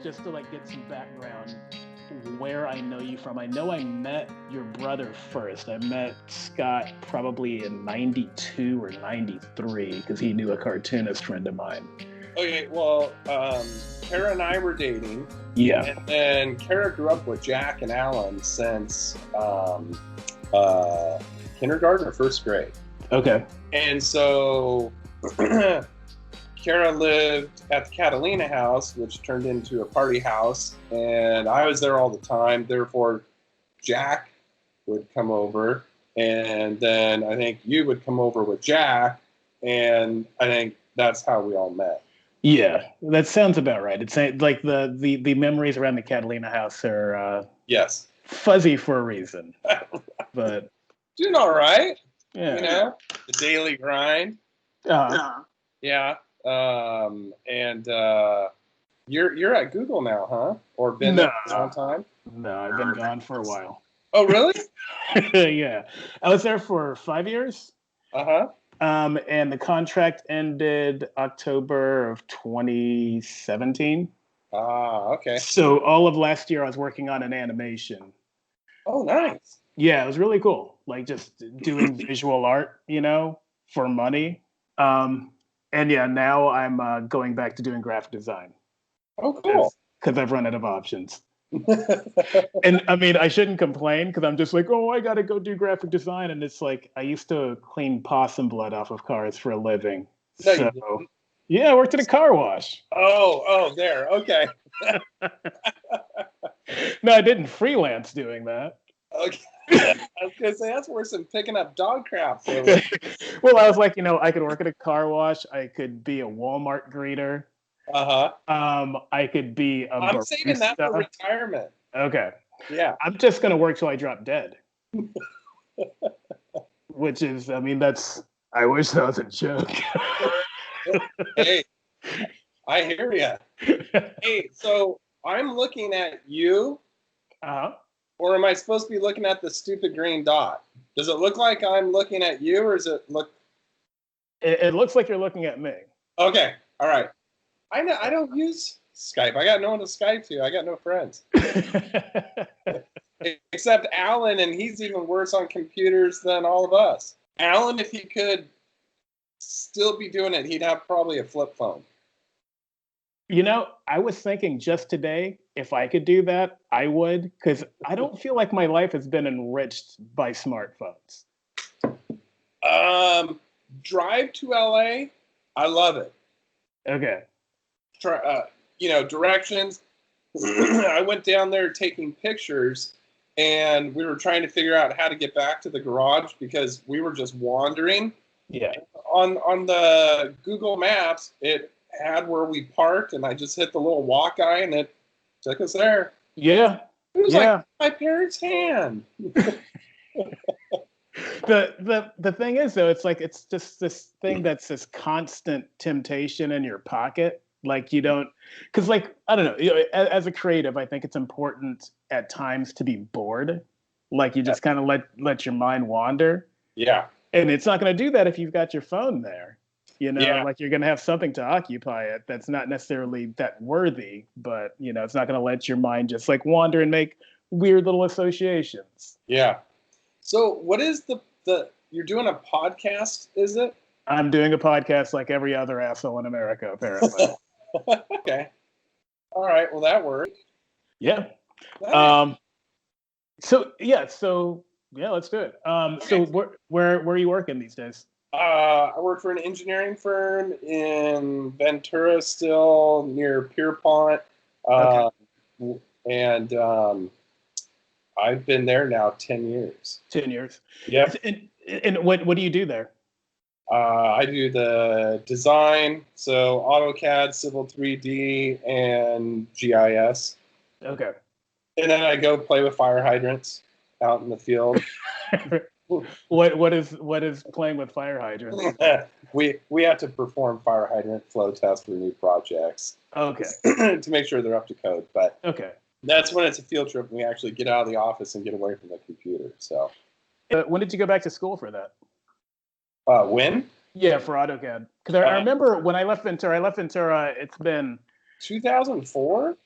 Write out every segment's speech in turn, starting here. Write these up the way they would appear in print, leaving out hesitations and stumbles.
just to like get some background where I know you from. I know I met your brother first. I met Scott probably in 92 or 93 because he knew a cartoonist friend of mine. Okay, well, Kara and I were dating. Yeah. And then Kara grew up with Jack and Alan since kindergarten or first grade. Okay. And so Kara lived at the Catalina house, which turned into a party house, and I was there all the time. Therefore, Jack would come over, and then I think you would come over with Jack, and I think that's how we all met. Yeah, that sounds about right. It's like the memories around the Catalina house are yes, fuzzy for a reason, but doing all right. Yeah, you know, the daily grind. Yeah. And you're at Google now, huh? Or been there for a long time? No, I've been gone for a while. Oh, really? Yeah, I was there for 5 years. Uh-huh. And the contract ended October of 2017. Ah, okay. So all of last year I was working on an animation. Oh, nice. Yeah, it was really cool. Like just doing visual art, for money. And yeah, now I'm going back to doing graphic design. Oh, cool. Because I've run out of options. And I mean, I shouldn't complain because I'm just like, oh, I got to go do graphic design. And it's like, I used to clean possum blood off of cars for a living. No, so, yeah, I worked at a car wash. Oh, there. Okay. No, I didn't freelance doing that. Okay. I was going to say, that's worse than picking up dog crap. Well, I was like, I could work at a car wash. I could be a Walmart greeter. I could be a I'm barista. saving that for retirement. Okay. Yeah. I'm just going to work till I drop dead. Which is, I mean, I wish that was a joke. Hey, I hear you. Hey, so I'm looking at you. Uh-huh. Or am I supposed to be looking at the stupid green dot? Does it look like I'm looking at you, or does it look... It looks like you're looking at me. Okay. All right. I don't use Skype. I got no one to Skype to. I got no friends. Except Alan, and he's even worse on computers than all of us. Alan, if he could still be doing it, he'd have probably a flip phone. I was thinking just today, if I could do that, I would, because I don't feel like my life has been enriched by smartphones. Drive to LA, I love it. Okay. Directions. I went down there taking pictures, and we were trying to figure out how to get back to the garage because we were just wandering. Yeah. On the Google Maps, it had where we parked, and I just hit the little walk eye, and it took us there. Yeah. It was like my parents' hand. The thing is, though, it's like it's just this thing that's this constant temptation in your pocket. Like you don't, because like I don't know. As a creative, I think it's important at times to be bored. Like you just kind of let your mind wander. Yeah. And it's not going to do that if you've got your phone there. Like you're going to have something to occupy it that's not necessarily that worthy, but it's not going to let your mind just like wander and make weird little associations. Yeah. So what is you're doing a podcast, is it? I'm doing a podcast like every other asshole in America, apparently. Okay. All right. Well, that worked. Yeah. So let's do it. Okay. So where are you working these days? I work for an engineering firm in Ventura, still near Pierpont. Okay. And I've been there now 10 years. 10 years. Yeah. And what do you do there? I do the design, so AutoCAD, Civil 3D, and GIS. Okay. And then I go play with fire hydrants out in the field. What is playing with fire hydrants? We have to perform fire hydrant flow tests for new projects. Okay. To make sure they're up to code. But okay. That's when it's a field trip and we actually get out of the office and get away from the computer. So. When did you go back to school for that? When? Yeah, for AutoCAD. Because I remember when I left Ventura, it's been 2004.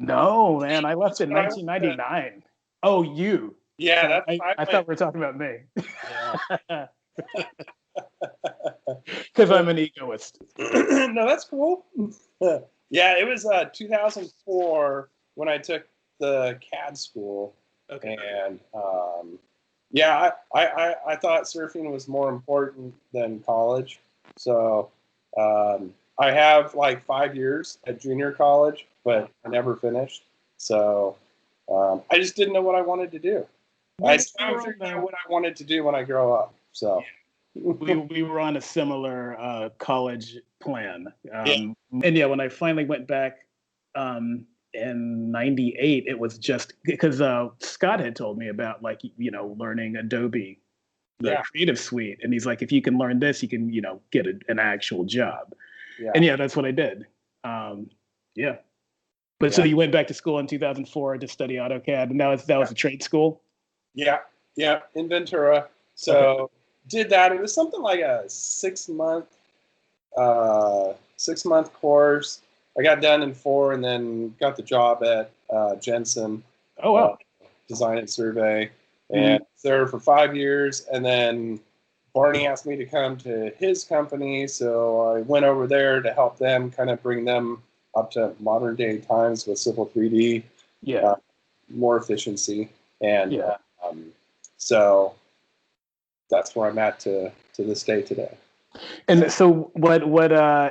No, man, I left in But I went to- 1999. Oh, you. yeah, that's I thought we were talking about me. Yeah. Because I'm an egoist. No, that's cool. Yeah, it was 2004 when I took the CAD school, Okay. and yeah, I thought surfing was more important than college, so I have like 5 years at junior college, but I never finished. So I just didn't know what I wanted to do. I still haven't figured out what I wanted to do when I grow up. So we were on a similar college plan. Yeah. And yeah, when I finally went back in '98, it was just because Scott had told me about like learning Adobe, the Yeah. Creative Suite, and he's like, if you can learn this, you can get an actual job. Yeah. And yeah, that's what I did. Yeah. But so you went back to school in 2004 to study AutoCAD, and that was a trade school. Yeah, in Ventura. So did that. It was something like a 6 month course. I got done in 4, and then got the job at Jensen. Oh wow! Design and survey, and there for 5 years, and then Barney asked me to come to his company, so I went over there to help them, kind of bring them up to modern day times with Civil 3D. Yeah. More efficiency, and Yeah. so that's where I'm at to this day today. And so what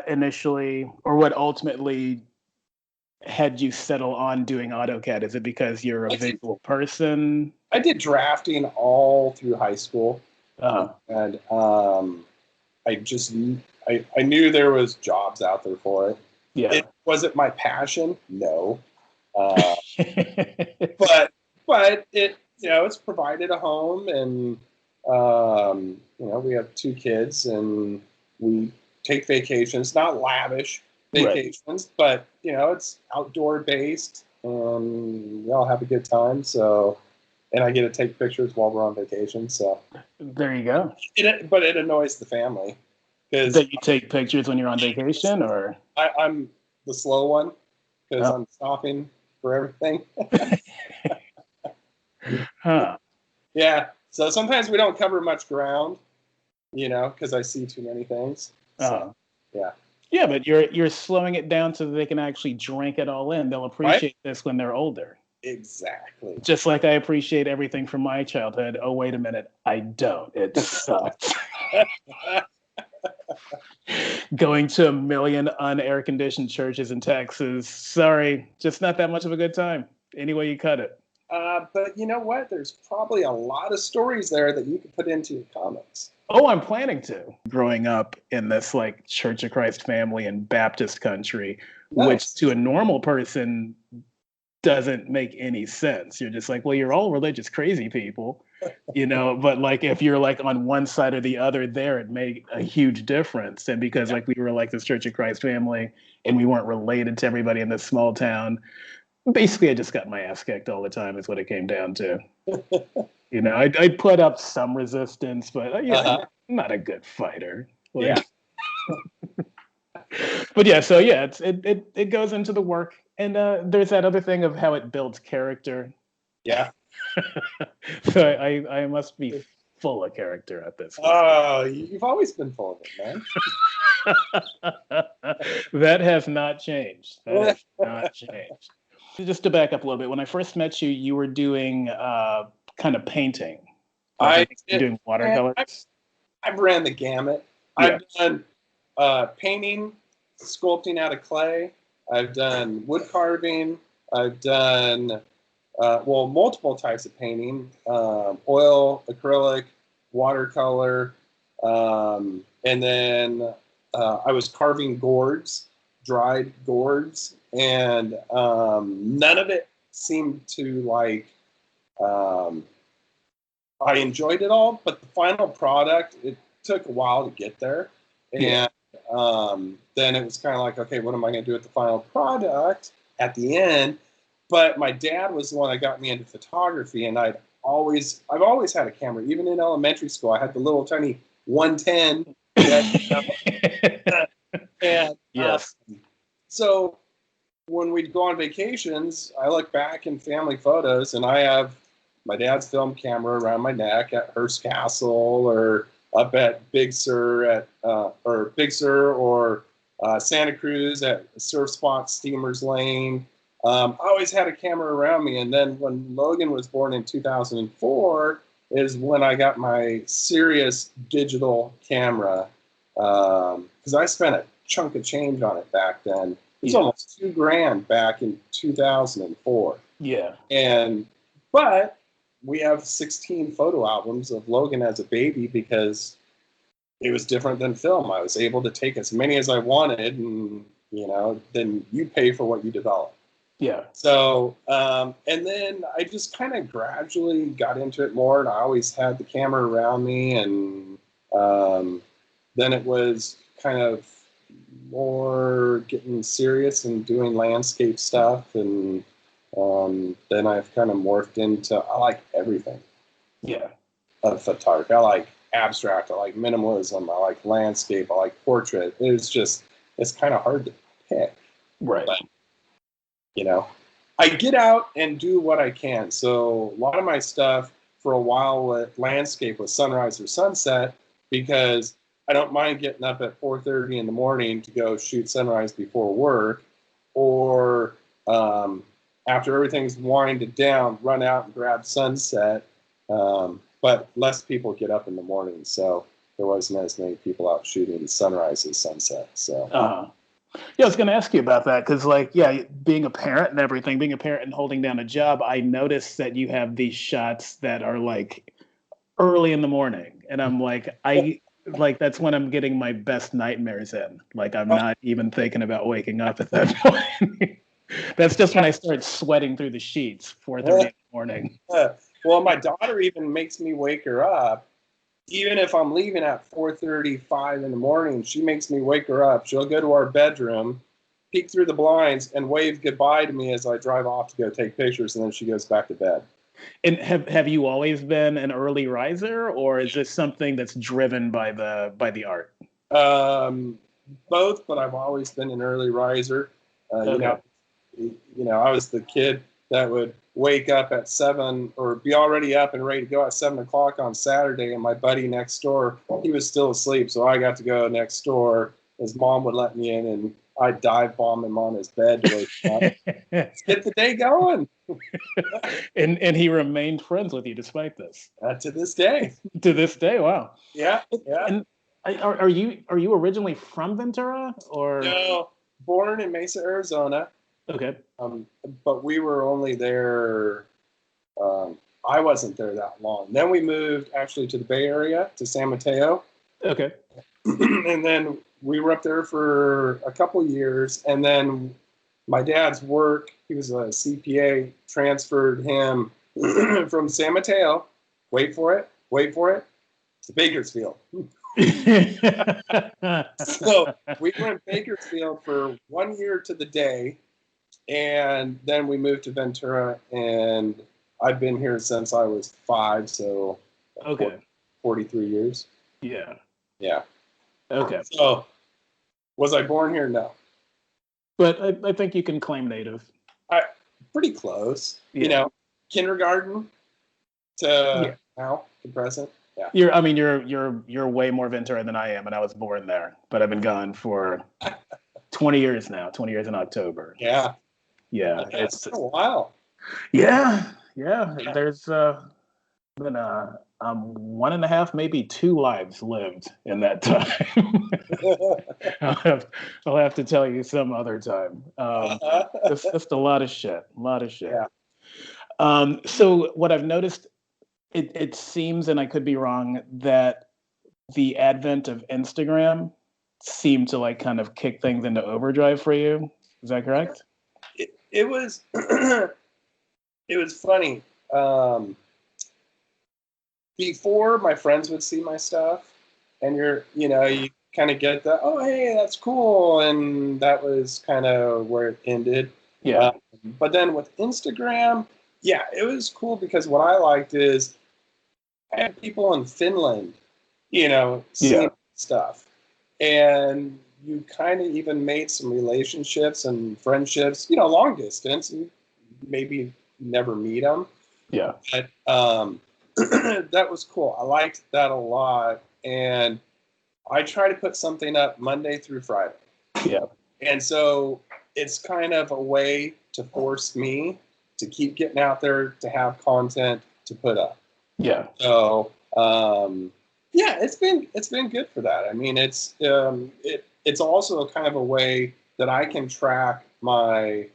initially, or what ultimately had you settle on doing AutoCAD? Is it because you're a visual person? I did drafting all through high school, and I just I knew there was jobs out there for it. Yeah. Was it my passion? No. But it it's provided a home, and we have 2 kids, and we take vacations, not lavish vacations, but it's outdoor based, and we all have a good time. So, and I get to take pictures while we're on vacation. So there you go. But it annoys the family because that you take pictures when you're on vacation, or I'm the slow one because I'm stopping for everything. Huh. Yeah. So sometimes we don't cover much ground, because I see too many things. So, yeah. Yeah, but you're slowing it down so that they can actually drink it all in. They'll appreciate this when they're older. Exactly. Just like I appreciate everything from my childhood. Oh, wait a minute. I don't. It sucks. Going to a million unair conditioned churches in Texas. Sorry, just not that much of a good time. Any way you cut it. But you know what? There's probably a lot of stories there that you could put into your comics. Oh, I'm planning to. Growing up in this like Church of Christ family in Baptist country, which to a normal person doesn't make any sense. You're just like, well, you're all religious crazy people, but like if you're like on one side or the other there, it made a huge difference. And because like we were like this Church of Christ family and we weren't related to everybody in this small town, basically I just got my ass kicked all the time is what it came down to. I put up some resistance, but I'm not a good fighter. Like, but yeah, so yeah, it goes into the work, and there's that other thing of how it builds character. Yeah. So I must be full of character at this point. Oh, you've always been full of it, man. That has not changed. That has not changed. Just to back up a little bit, when I first met you, you were doing kind of painting. Doing watercolors. I've ran the gamut. Yeah. I've done painting, sculpting out of clay. I've done wood carving. I've done multiple types of painting: oil, acrylic, watercolor, and then I was carving gourds, dried gourds, and none of it seemed to like. I enjoyed it all, but the final product, it took a while to get there. And then it was kind of like, okay, what am I going to do with the final product at the end? But my dad was the one that got me into photography, and I've always had a camera. Even in elementary school, I had the little tiny 110. And yes. So when we'd go on vacations, I look back in family photos, and I have my dad's film camera around my neck at Hearst Castle, or up at Big Sur or Santa Cruz at Surf Spot Steamers Lane. I always had a camera around me, and then when Logan was born in 2004 is when I got my serious digital camera, because I spent a chunk of change on it back then. It was almost $2,000 back in 2004. Yeah. But we have 16 photo albums of Logan as a baby because it was different than film. I was able to take as many as I wanted, and then you pay for what you develop. Yeah. So, and then I just kind of gradually got into it more, and I always had the camera around me, and then it was kind of more getting serious and doing landscape stuff, and then I've kind of morphed into, I like everything. Yeah. Of photography. I like abstract, I like minimalism, I like landscape, I like portrait. It's kind of hard to pick. Right. But, I get out and do what I can. So a lot of my stuff for a while with landscape was sunrise or sunset, because I don't mind getting up at 4:30 in the morning to go shoot sunrise before work, or after everything's winded down, run out and grab sunset. But less people get up in the morning, so there wasn't as many people out shooting sunrise and sunset. So. Yeah, I was going to ask you about that because, being a parent and everything, being a parent and holding down a job, I noticed that you have these shots that are like early in the morning, and I'm like, that's when I'm getting my best nightmares in. Like, I'm not even thinking about waking up at that point. That's just when I start sweating through the sheets, 4:30 in the morning. Well, my daughter even makes me wake her up. Even if I'm leaving at 4:35 in the morning, she makes me wake her up. She'll go to our bedroom, peek through the blinds, and wave goodbye to me as I drive off to go take pictures, and then she goes back to bed. And have you always been an early riser, or is this something that's driven by the art? Both, but I've always been an early riser. Okay. I was the kid that would wake up at 7 or be already up and ready to go at 7 o'clock on Saturday, and my buddy next door, he was still asleep, so I got to go next door. His mom would let me in, and I'd dive bomb him on his bed to wake him up. Let's get the day going. and he remained friends with you despite this. To this day. To this day, wow. Yeah. And are you originally from Ventura, or? No, born in Mesa, Arizona. Okay. But we were only there. I wasn't there that long. Then we moved actually to the Bay Area, to San Mateo. Okay. And then we were up there for a couple of years. And then my dad's work, he was a CPA, transferred him from San Mateo. Wait for it. To Bakersfield. So we were in Bakersfield for 1 year to the day. And then we moved to Ventura, and I've been here since I was 5, so 43 years. Yeah. Yeah. Okay. So, was I born here? No. But I think you can claim native. Pretty close. Yeah. Kindergarten to now to present. Yeah. You're way more Ventura than I am, and I was born there, but I've been gone for 20 years now. 20 years in October. Yeah. Yeah, it's a while. Yeah. There's been 1.5, maybe 2 lives lived in that time. I'll have to tell you some other time. Just a lot of shit. Yeah. So what I've noticed, it seems, and I could be wrong, that the advent of Instagram seemed to kind of kick things into overdrive for you. Is that correct? It was it was funny. Before, my friends would see my stuff, and you kind of get the, oh, hey, that's cool, and that was kind of where it ended. Yeah. But then with Instagram, yeah, it was cool because what I liked is I had people in Finland, seeing stuff, and you kind of even made some relationships and friendships, long distance, and maybe never meet them. Yeah. But that was cool. I liked that a lot. And I try to put something up Monday through Friday. Yeah. And so it's kind of a way to force me to keep getting out there, to have content to put up. Yeah. So, yeah, it's been good for that. I mean, it's also a kind of a way that I can track my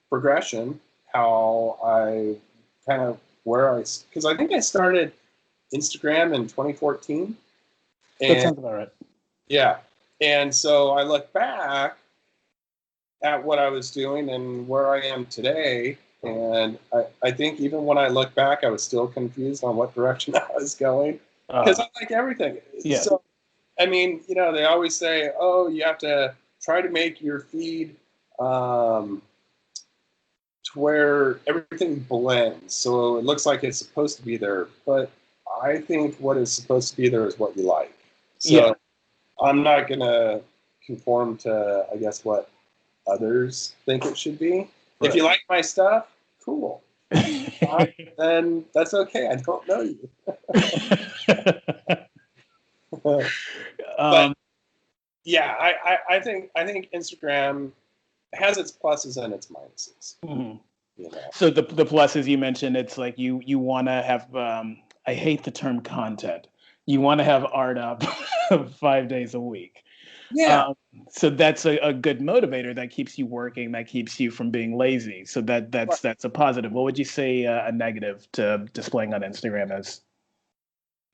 progression, how I kind of because I think I started Instagram in 2014. That sounds about right. Yeah. And so I look back at what I was doing and where I am today. And I think even when I look back, I was still confused on what direction I was going, because I like everything. Yeah. So, I mean, they always say, oh, you have to try to make your feed to where everything blends. So it looks like it's supposed to be there. But I think what is supposed to be there is what you like. So I'm not going to conform to, I guess, what others think it should be. Right. If you like my stuff, cool. Then that's okay. I don't know you. But yeah, I think Instagram has its pluses and its minuses. Mm-hmm. So the pluses you mentioned, it's like you want to have. I hate the term content. You want to have art up 5 days a week. Yeah. So that's a good motivator that keeps you working, that keeps you from being lazy. So that's a positive. What would you say a negative to displaying on Instagram is?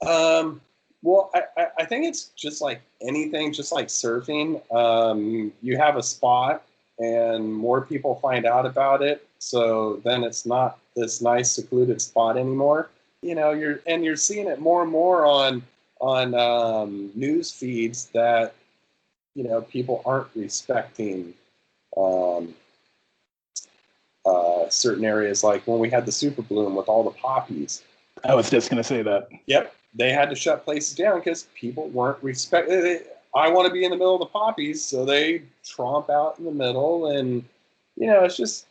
Well, I think it's just like anything, just like surfing. You have a spot and more people find out about it. So then it's not this nice secluded spot anymore. You're seeing it more and more on news feeds that people aren't respecting certain areas, like when we had the super bloom with all the poppies. I was just going to say that. Yep. They had to shut places down because people weren't respecting. I want to be in the middle of the poppies, so they tromp out in the middle, and it's just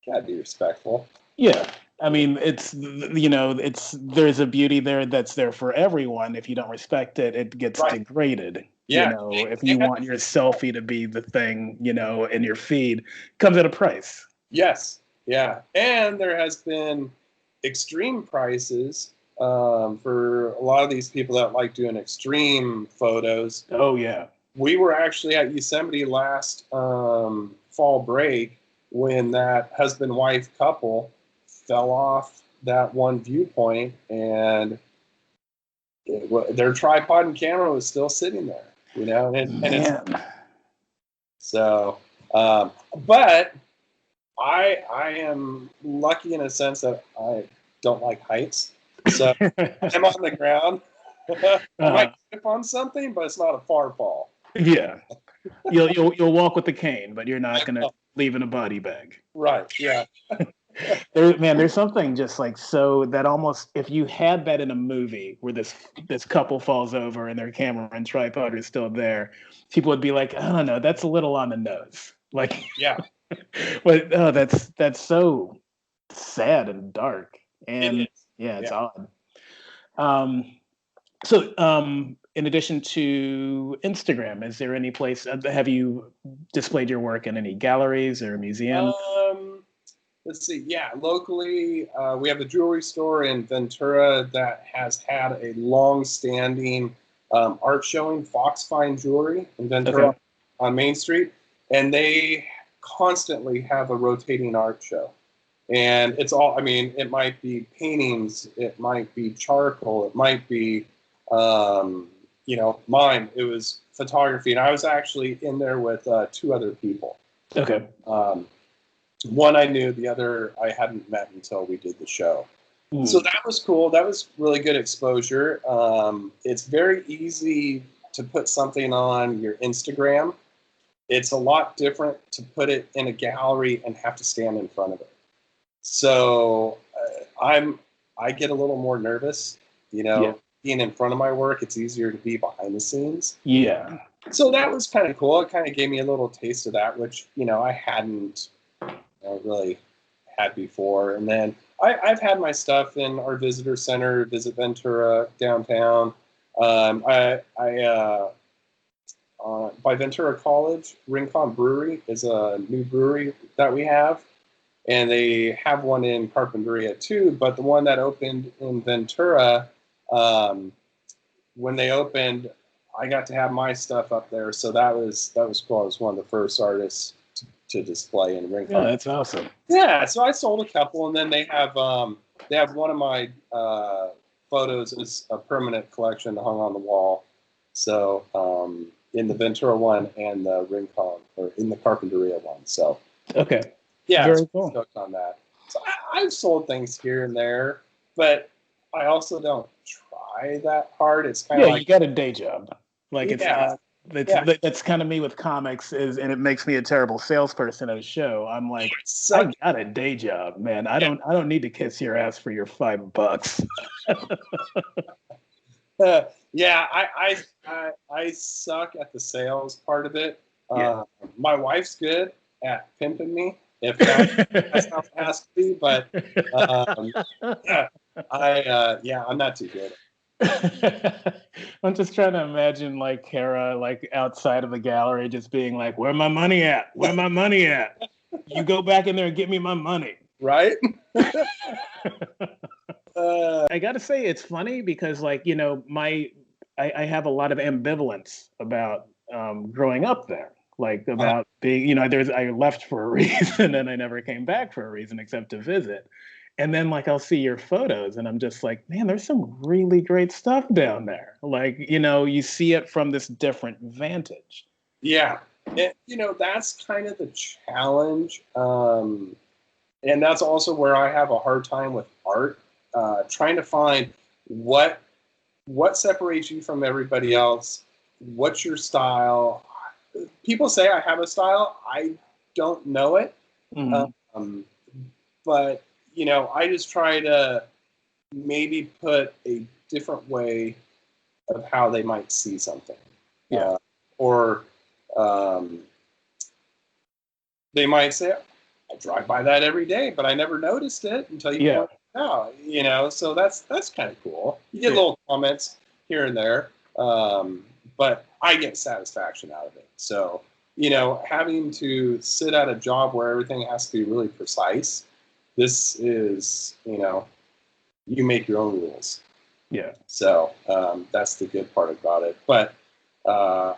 gotta be respectful. Yeah. I mean, there's a beauty there that's there for everyone. If you don't respect it, it gets degraded. Yeah. If you want your selfie to be the thing, in your feed, comes at a price. Yes. Yeah. And there has been extreme prices for a lot of these people that like doing extreme photos. Oh, yeah. We were actually at Yosemite last fall break when that husband-wife couple fell off that one viewpoint, and their tripod and camera was still sitting there, So, but I am lucky in a sense that I don't like heights, so I'm on the ground. I might trip on something, but it's not a far fall. Yeah, you'll walk with the cane, but you're not gonna leave in a body bag. Right. Yeah. There's something just like so that almost, if you had that in a movie where this couple falls over and their camera and tripod is still there, people would be like, I don't know, that's a little on the nose. Like, yeah. But that's so sad and dark, and it's odd. So in addition to Instagram, is there any place, have you displayed your work in any galleries or museums? Let's see. Yeah, locally, we have a jewelry store in Ventura that has had a long-standing art showing, Fox Fine Jewelry in Ventura on Main Street, and they constantly have a rotating art show. And it's all, I mean, it might be paintings, it might be charcoal, it might be, mine. It was photography, and I was actually in there with 2 other people. Okay. One I knew, the other I hadn't met until we did the show. So that was cool. That was really good exposure. It's very easy to put something on your Instagram. It's a lot different to put it in a gallery and have to stand in front of it. So I get a little more nervous, being in front of my work. It's easier to be behind the scenes. Yeah. So that was kind of cool. It kind of gave me a little taste of that, which, I hadn't really had before. And then I've had my stuff in our visitor center, Visit Ventura downtown. By Ventura College, Rincon Brewery is a new brewery that we have. And they have one in Carpinteria too, but the one that opened in Ventura, when they opened, I got to have my stuff up there, so that was cool. I was one of the first artists to display in Rincon. Yeah, that's awesome. Yeah, so I sold a couple, and then they have one of my photos as a permanent collection hung on the wall. So in the Ventura one and the Rincon, or in the Carpinteria one. So okay, yeah, very cool. Stoked on that. So I've sold things here and there, but I also don't try that hard. It's kind of like, you got a day job. Like it's yeah. That's kind of me with comics, and it makes me a terrible salesperson at a show. I'm like, I got a day job, man. I don't need to kiss your ass for your $5. Yeah, I suck at the sales part of it. Yeah. My wife's good at pimping me, if that sounds nasty, but I'm not too good. I'm just trying to imagine like Kara like outside of the gallery just being like, where my money at? Where my money at? You go back in there and get me my money. Right? I gotta say it's funny because like, I have a lot of ambivalence about growing up there. Like about being, I left for a reason and I never came back for a reason except to visit. And then like I'll see your photos and I'm just like, man, there's some really great stuff down there. Like, you see it from this different vantage. Yeah. And, that's kind of the challenge. And that's also where I have a hard time with art, trying to find what separates you from everybody else. What's your style? People say I have a style. I don't know it. Mm-hmm. But I just try to maybe put a different way of how they might see something. Yeah. Or they might say, I drive by that every day, but I never noticed it until you point it out. So that's kind of cool. You get little comments here and there, but I get satisfaction out of it. So, having to sit at a job where everything has to be really precise, this is, you make your own rules. Yeah. So that's the good part about it. But I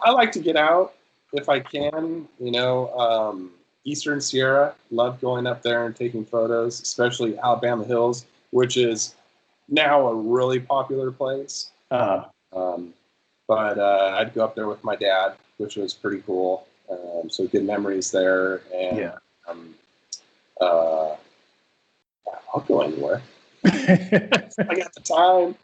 like to get out if I can. Eastern Sierra, love going up there and taking photos, especially Alabama Hills, which is now a really popular place. But I'd go up there with my dad, which was pretty cool. So good memories there. And I'll go anywhere. I got the time.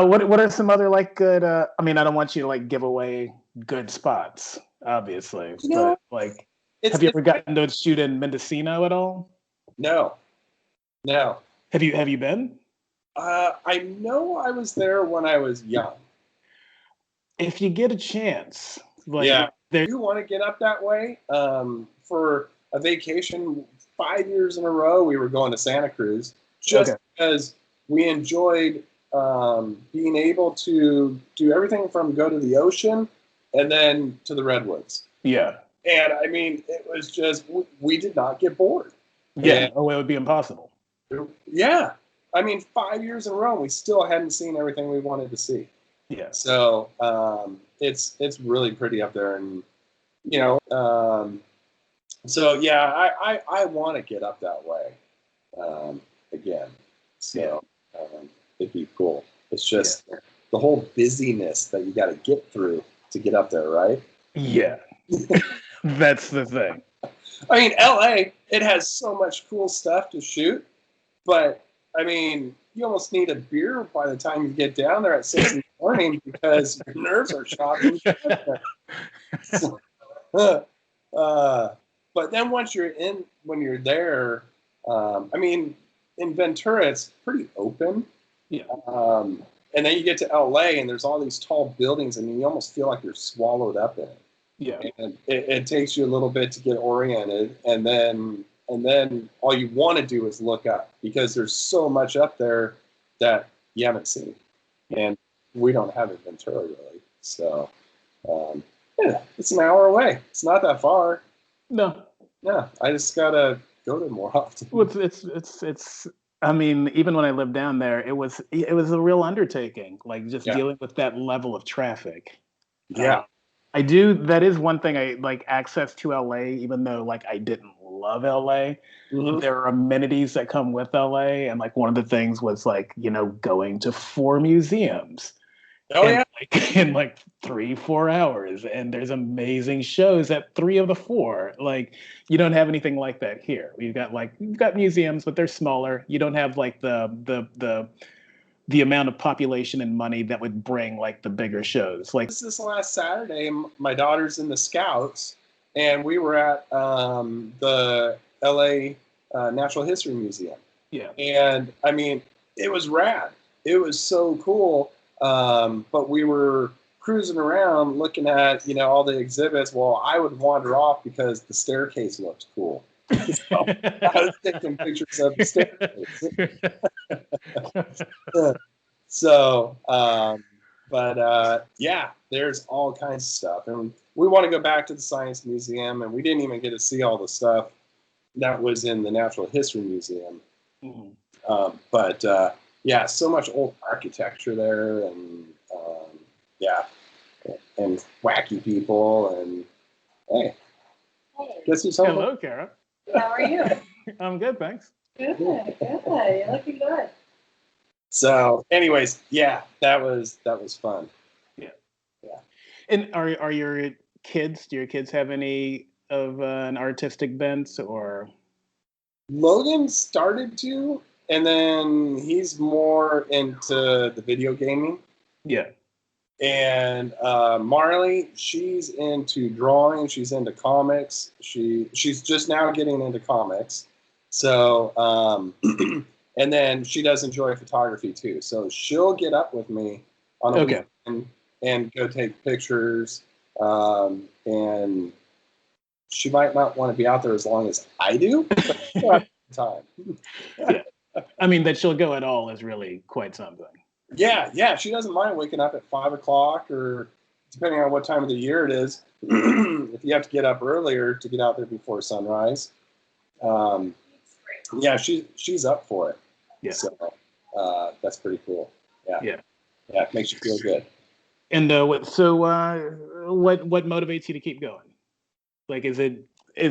What are some other like good? I don't want you to like give away good spots, obviously, but like, have you ever gotten to shoot in Mendocino at all? No. Have you been? I know I was there when I was young. If you get a chance, I do want to get up that way. For a vacation, 5 years in a row, we were going to Santa Cruz just because we enjoyed being able to do everything from go to the ocean and then to the redwoods. Yeah. And it was just, we did not get bored. Yeah. It would be impossible. Yeah. 5 years in a row, we still hadn't seen everything we wanted to see. Yeah. So it's really pretty up there. And, so yeah, I want to get up that way again. So it'd be cool. It's just the whole busyness that you got to get through to get up there, right? Yeah. That's the thing. LA, it has so much cool stuff to shoot, but you almost need a beer by the time you get down there at 6 in the morning because your nerves are shot. But then once when you're there, in Ventura, it's pretty open. Yeah. And then you get to LA and there's all these tall buildings and you almost feel like you're swallowed up in it. Yeah. And it takes you a little bit to get oriented, and then all you want to do is look up because there's so much up there that you haven't seen. And we don't have it in Ventura really. So yeah, it's an hour away. It's not that far. No. Yeah, I just gotta go there more often. Well, it's. I mean, even when I lived down there, it was a real undertaking, like just dealing with that level of traffic. Yeah. I do. That is one thing I like access to LA, even though like I didn't love LA. Mm-hmm. There are amenities that come with LA. And like one of the things was like, going to 4 museums. Oh, yeah. In like 3-4 hours. And there's amazing shows at 3 of the 4. Like you don't have anything like that here. You've got museums, but they're smaller. You don't have like the amount of population and money that would bring like the bigger shows. Like this last Saturday, my daughter's in the Scouts, and we were at the LA Natural History Museum. Yeah. And I mean, it was rad. It was so cool. But we were cruising around looking at, all the exhibits. Well, I would wander off because the staircase looked cool. So I was taking pictures of the staircase. So, yeah, there's all kinds of stuff. And we want to go back to the Science Museum, and we didn't even get to see all the stuff that was in the Natural History Museum. Mm-hmm. Yeah, so much old architecture there, and and wacky people, and hey. Guess who's home? Hello, Kara. How are you? I'm good, thanks. Good. You're looking good. So, anyways, yeah, that was fun. Yeah. And are your kids? Do your kids have any of an artistic bent, or? Logan started to. And then he's more into the video gaming. Yeah. And Marley, she's into drawing. She's into comics. She's just now getting into comics. So, and then she does enjoy photography too. So she'll get up with me on a weekend and go take pictures. And she might not want to be out there as long as I do, but she'll have time. Yeah. I mean, that she'll go at all is really quite something. Yeah. She doesn't mind waking up at 5 o'clock, or depending on what time of the year it is, if you have to get up earlier to get out there before sunrise. Yeah, she's up for it. Yeah. So that's pretty cool. Yeah. Yeah, it makes you feel good. And what motivates you to keep going? Like, is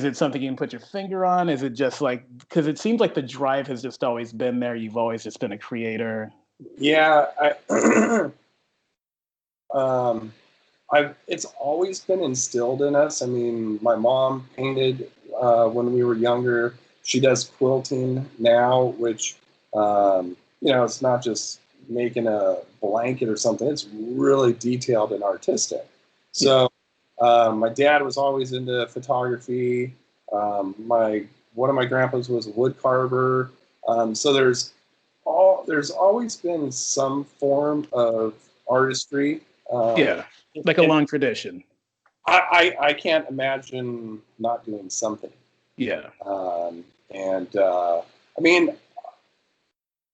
it something you can put your finger on? Is it just like, because it seems like the drive has just always been there. You've always just been a creator. Yeah, it's always been instilled in us. I mean, my mom painted when we were younger. She does quilting now, which, it's not just making a blanket or something. It's really detailed and artistic. So my dad was always into photography. One of my grandpas was a wood carver. So there's always been some form of artistry. Like a long tradition. I can't imagine not doing something. Yeah. I mean,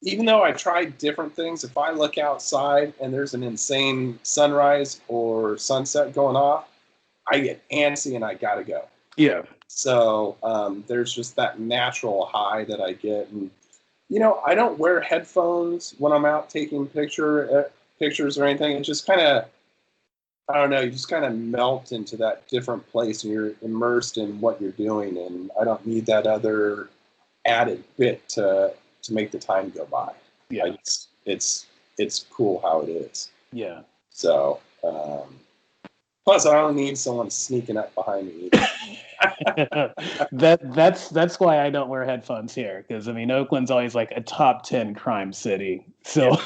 even though I tried different things, if I look outside and there's an insane sunrise or sunset going off, I get antsy and I gotta go. Yeah. So there's just that natural high that I get. And, I don't wear headphones when I'm out taking pictures or anything. It just kind of, I don't know, you just kind of melt into that different place and you're immersed in what you're doing. And I don't need that other added bit to make the time go by. Yeah. It's cool how it is. Yeah. So, plus I don't need someone sneaking up behind me either. That's why I don't wear headphones here, because I mean Oakland's always like a top 10 crime city. So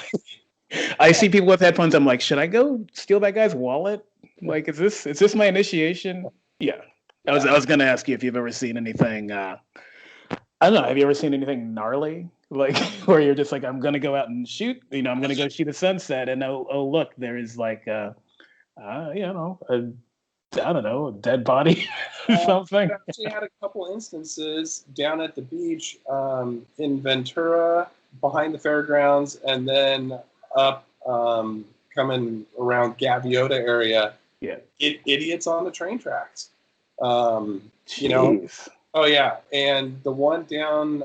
I see people with headphones. I'm like, should I go steal that guy's wallet? Like, is this my initiation? Yeah. I was gonna ask you if you've ever seen anything I don't know. Have you ever seen anything gnarly? Like where you're just like, I'm gonna go out and shoot. I'm gonna go shoot a sunset, and oh look, there is like I don't know, a dead body or something. I've actually had a couple instances down at the beach in Ventura, behind the fairgrounds, and then up coming around Gaviota area. Yeah. Idiots on the train tracks. Jeez. Oh yeah, and the one down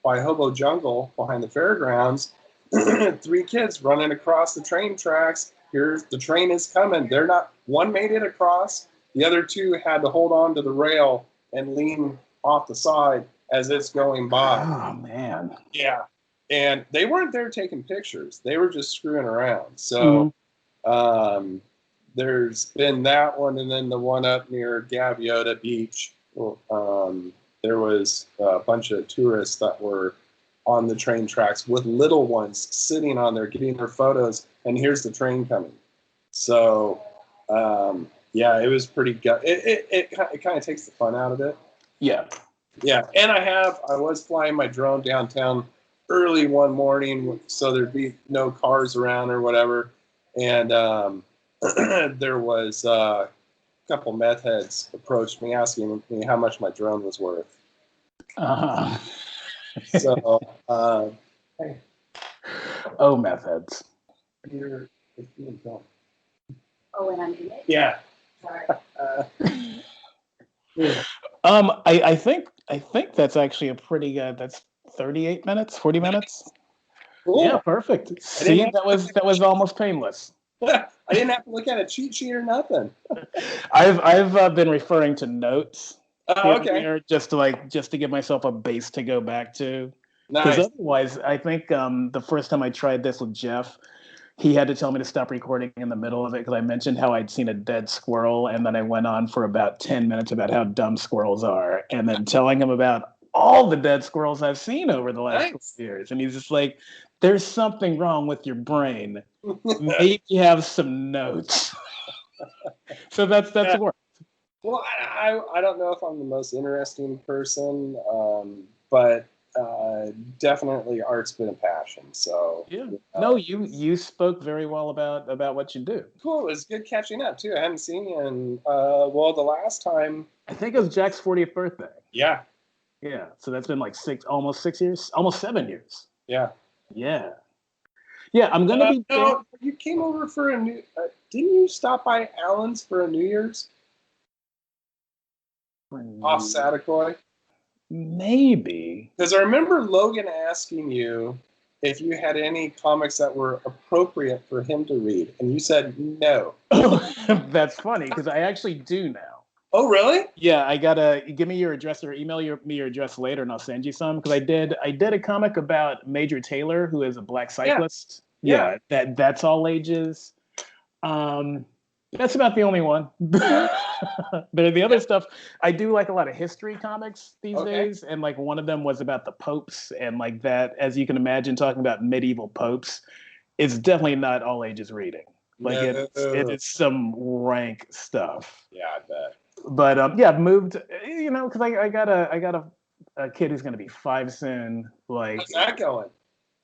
by Hobo Jungle behind the fairgrounds, 3 kids running across the train tracks. Here's the train is coming. They're not. One made it across. The other 2 had to hold on to the rail and lean off the side as it's going by. Oh man. Yeah, and they weren't there taking pictures. They were just screwing around. So there's been that one, and then the one up near Gaviota Beach. There was a bunch of tourists that were on the train tracks with little ones sitting on there getting their photos, and here's the train coming. So yeah, it was pretty good. It kind of takes the fun out of it. Yeah. And I was flying my drone downtown early one morning so there'd be no cars around or whatever, and there was a couple meth heads approached me asking me how much my drone was worth. So, hey. Oh, meth heads. You're being filmed. Oh, and I'm in it? Yeah. Sorry. I think that's actually a pretty good. That's 38 minutes, 40 minutes. Cool. Yeah, perfect. See, that was almost painless. I didn't have to look at a cheat sheet or nothing. I've been referring to notes. Okay. Here just to give myself a base to go back to. Nice. Because otherwise, I think the first time I tried this with Jeff, he had to tell me to stop recording in the middle of it because I mentioned how I'd seen a dead squirrel, and then I went on for about 10 minutes about how dumb squirrels are, and then telling him about all the dead squirrels I've seen over the last couple of years. And he's just like, there's something wrong with your brain. Maybe you have some notes. So that's work. Well, I don't know if I'm the most interesting person, but definitely art's been a passion. So yeah, no, you spoke very well about what you do. Cool. It was good catching up too. I hadn't seen you in the last time. I think it was Jack's 40th birthday. Yeah. Yeah. So that's been like almost 6 years, almost 7 years. Yeah. Yeah. Yeah. I'm gonna be. No, you came over for a new. Didn't you stop by Allen's for a New Year's? Off Satakoy? Maybe. Because I remember Logan asking you if you had any comics that were appropriate for him to read, and you said no. That's funny, because I actually do now. Oh, really? Yeah, I gotta give me your address or email me your address later, and I'll send you some. Because I did a comic about Major Taylor, who is a black cyclist. Yeah, that's all ages. That's about the only one. The other stuff, I do like a lot of history comics these days, and like one of them was about the popes, and like that, as you can imagine, talking about medieval popes, it's definitely not all ages reading. Like it's some rank stuff. Yeah, I bet. But I've moved, because I got a kid who's going to be 5 soon. Like, how's that going?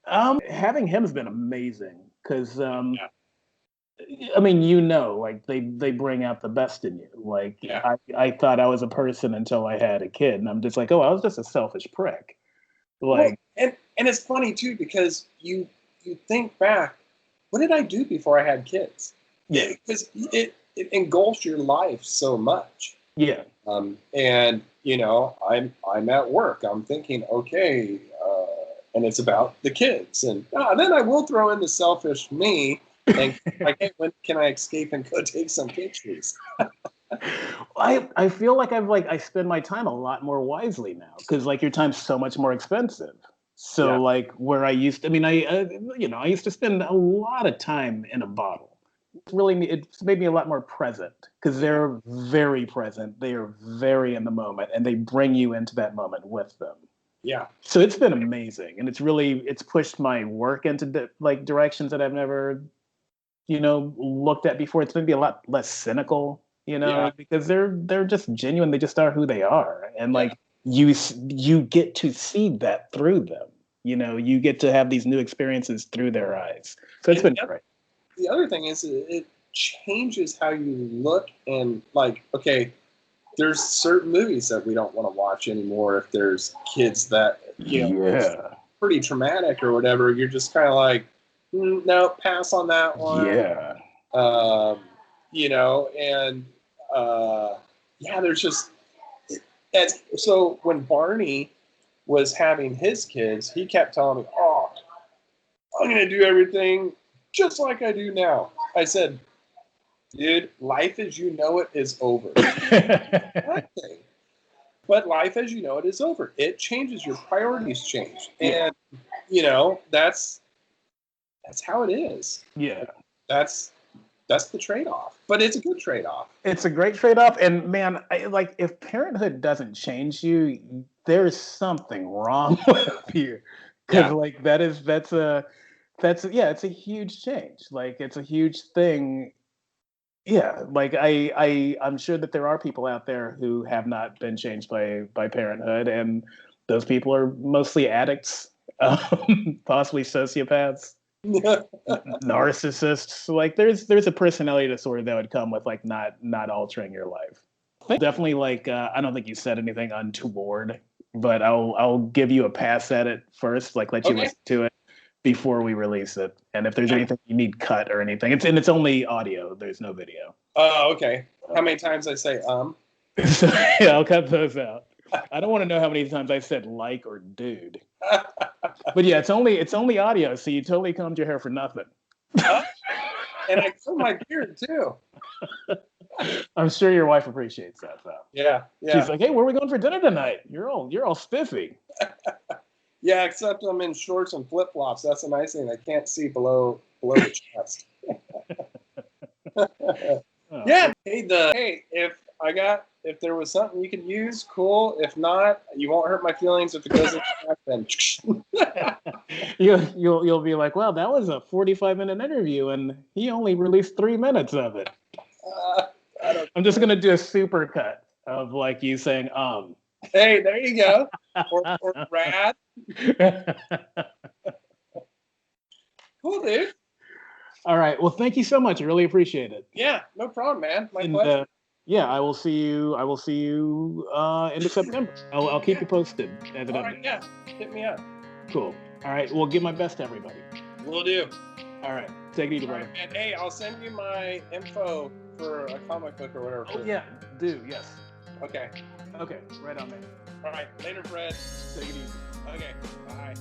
Having him has been amazing because I mean, like they bring out the best in you. Like I thought I was a person until I had a kid, and I'm just like, oh, I was just a selfish prick. Like, well, and it's funny too because you think back, what did I do before I had kids? Yeah, because it engulfs your life so much. Yeah. And I'm at work. I'm thinking, okay, and it's about the kids, and then I will throw in the selfish me. And like, when can I escape and go take some pictures? I feel like I spend my time a lot more wisely now because like your time's so much more expensive. So like where I used to, I mean, I used to spend a lot of time in a bottle. It's made me a lot more present because they're very present. They are very in the moment, and they bring you into that moment with them. Yeah. So it's been amazing, and it's pushed my work into like directions that I've never looked at before. It's maybe a lot less cynical, because they're just genuine. They just are who they are. And like you get to see that through them. You get to have these new experiences through their eyes. So it's been great. The other thing is it changes how you look, and like, okay, there's certain movies that we don't want to watch anymore if there's kids that, it's pretty traumatic or whatever. You're just kind of like, no, pass on that one. Yeah. There's just, so when Barney was having his kids, he kept telling me, "Oh, I'm going to do everything just like I do now." I said, "Dude, life as you know it is over." But life as you know it is over. It changes. Your priorities change. And, that's how it is. Yeah. That's the trade-off. But it's a good trade-off. It's a great trade-off. And man, if parenthood doesn't change you, there's something wrong with you. Because it's a huge change. Like, it's a huge thing. Yeah, like I'm sure that there are people out there who have not been changed by parenthood, and those people are mostly addicts, possibly sociopaths, narcissists. Like, there's a personality disorder that would come with like not altering your life. Definitely, like, I don't think you said anything untoward, but I'll give you a pass at it first, like let you listen to it before we release it. And if there's anything you need cut or anything, it's only audio. There's no video. Oh, okay. How many times I say So, yeah, I'll cut those out. I don't want to know how many times I said like or dude. But yeah, it's only audio, so you totally combed your hair for nothing. And I combed my beard too. I'm sure your wife appreciates that though. Yeah. She's like, "Hey, where are we going for dinner tonight? You're all spiffy." Yeah, except I'm in shorts and flip flops. That's a nice thing. I can't see below the chest. Yeah. Hey, if there was something you could use, cool. If not, you won't hurt my feelings if it goes in the back, then you'll be like, "Well, that was a 45-minute interview, and he only released 3 minutes of it." I'm just gonna do a super cut of like you saying Hey, there you go. Or rad. Cool, dude. All right. Well, thank you so much. I really appreciate it. Yeah, no problem, man. My pleasure. I will see you end of September. I'll keep you posted. All right, yeah. Hit me up. Cool. All right. Well, give my best to everybody. Will do. All right. Take it easy, brother. And hey, I'll send you my info for a comic book or whatever. Oh, yeah. Do. Yes. Okay. Okay. Right on, man. All right. Later, Fred. Take it easy. Okay. Bye.